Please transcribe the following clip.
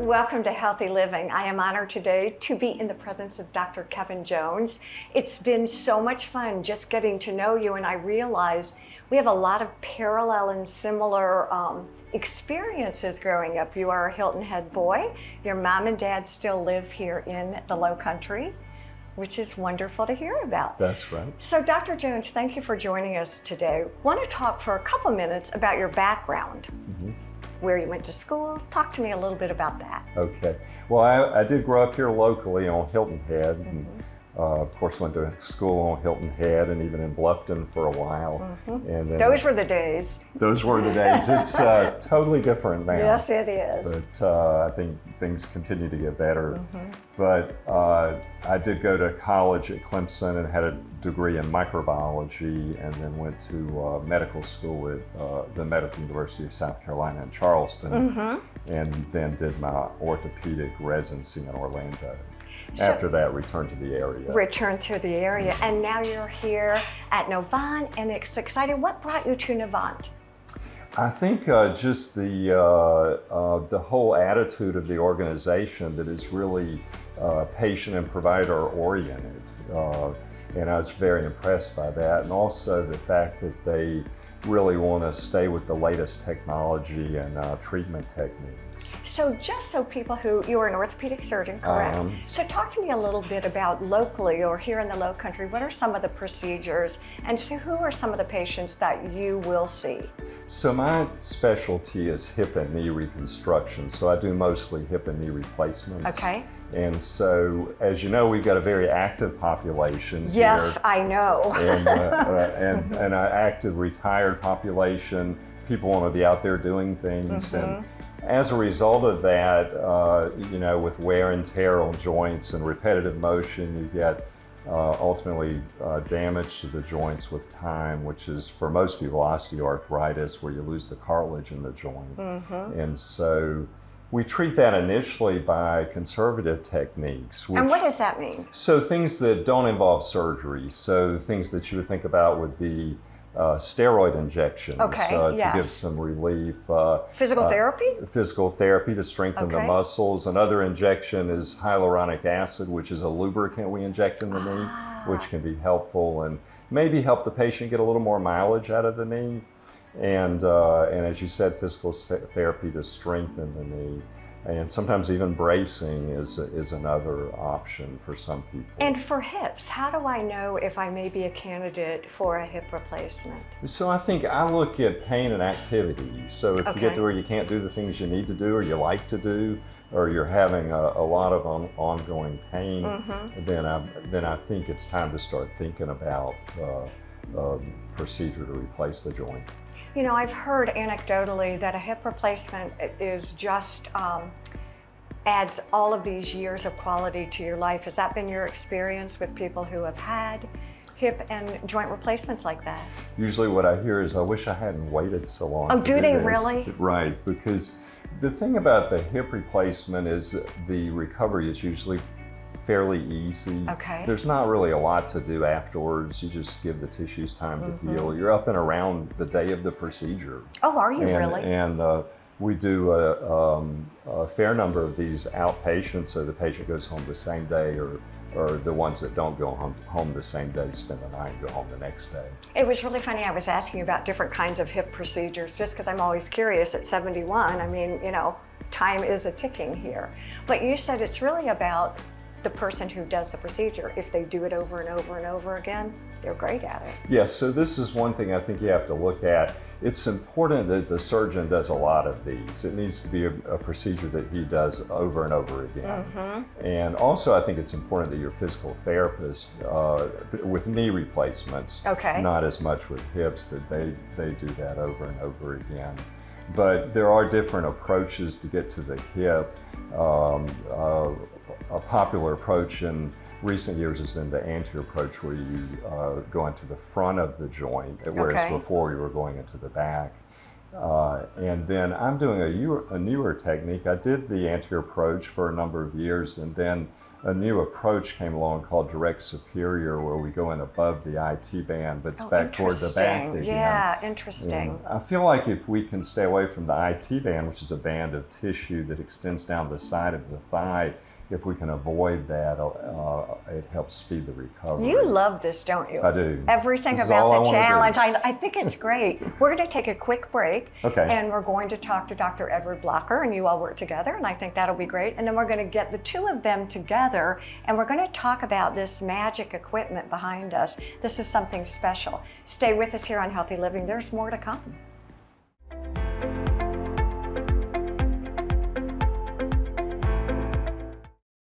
Welcome to Healthy Living. I am honored today to be in the presence of Dr. Kevin Jones. It's been so much fun just getting to know you, and I realize we have a lot of parallel and similar experiences growing up. You are a Hilton head boy. Your mom and dad still live here in the Lowcountry, which is wonderful to hear about. That's right. So Dr. Jones, thank you for joining us today. I want to talk for a couple minutes about your background. Where you went to school. Talk to me a little bit about that. Okay. Well, I did grow up here locally on Hilton Head. And, of course, went to school on Hilton Head and even in Bluffton for a while. And then, those were the days. Those were the days. It's totally different now. Yes, it is. But I think things continue to get better. But I did go to college at Clemson and had a degree in microbiology, and then went to medical school at the Medical University of South Carolina in Charleston, and then did my orthopedic residency in Orlando. So, after that, returned to the area. Returned to the area, and now you're here at Novant, and it's exciting. What brought you to Novant? I think just the whole attitude of the organization that is really patient and provider oriented. And I was very impressed by that, and also the fact that they really want to stay with the latest technology and treatment techniques. So just so people you are an orthopedic surgeon, correct? So talk to me a little bit about locally or here in the Lowcountry, what are some of the procedures, and so who are some of the patients that you will see? So my specialty is hip and knee reconstruction, so I do mostly hip and knee replacements. Okay. And so, as you know, we've got a very active population here. Yes, I know. And an active retired population. People want to be out there doing things. And as a result of that, you know, with wear and tear on joints and repetitive motion, you get ultimately damage to the joints with time, which is, for most people, osteoarthritis, where you lose the cartilage in the joint. And so we treat that initially by conservative techniques. And what does that mean? So things that don't involve surgery. So things that you would think about would be steroid injections to give some relief. Physical therapy? Physical therapy to strengthen the muscles. Another injection is hyaluronic acid, which is a lubricant we inject in the knee, which can be helpful and maybe help the patient get a little more mileage out of the knee. And as you said, physical therapy to strengthen the knee. And sometimes even bracing is another option for some people. And for hips, how do I know if I may be a candidate for a hip replacement? So I think I look at pain and activity. So if you get to where you can't do the things you need to do or you like to do, or you're having a lot of ongoing pain, then I think it's time to start thinking about a procedure to replace the joint. You know, I've heard anecdotally that a hip replacement is just adds all of these years of quality to your life. Has that been your experience with people who have had hip and joint replacements like that? Usually what I hear is, I wish I hadn't waited so long. Oh, do they really? Right, because the thing about the hip replacement is the recovery is usually fairly easy. Okay. There's not really a lot to do afterwards. You just give the tissues time to heal. You're up and around the day of the procedure. Oh, are you really? And we do a fair number of these outpatients, so the patient goes home the same day, or the ones that don't go home the same day spend the night and go home the next day. It was really funny. I was asking you about different kinds of hip procedures just because I'm always curious at 71. I mean, you know, time is a ticking here. But you said it's really about the person who does the procedure. If they do it over and over and over again, they're great at it. Yes, so this is one thing I think you have to look at. It's important that the surgeon does a lot of these. It needs to be a procedure that he does over and over again. And also I think it's important that your physical therapist, with knee replacements, not as much with hips, that they do that over and over again. But there are different approaches to get to the hip. A popular approach in recent years has been the anterior approach, where you go into the front of the joint, whereas before you were going into the back. And then I'm doing a newer technique. I did the anterior approach for a number of years, and then a new approach came along called direct superior, where we go in above the IT band, but it's back toward the back again. Yeah, interesting. And I feel like if we can stay away from the IT band, which is a band of tissue that extends down the side of the thigh, if we can avoid that, it helps speed the recovery. You love this, don't you? I do. Everything This is all I about the wanna do. challenge. I think it's great. We're going to take a quick break. Okay. And we're going to talk to Dr. Edward Blocker, and you all work together, and I think that'll be great. And then we're going to get the two of them together, and we're going to talk about this magic equipment behind us. This is something special. Stay with us here on Healthy Living. There's more to come.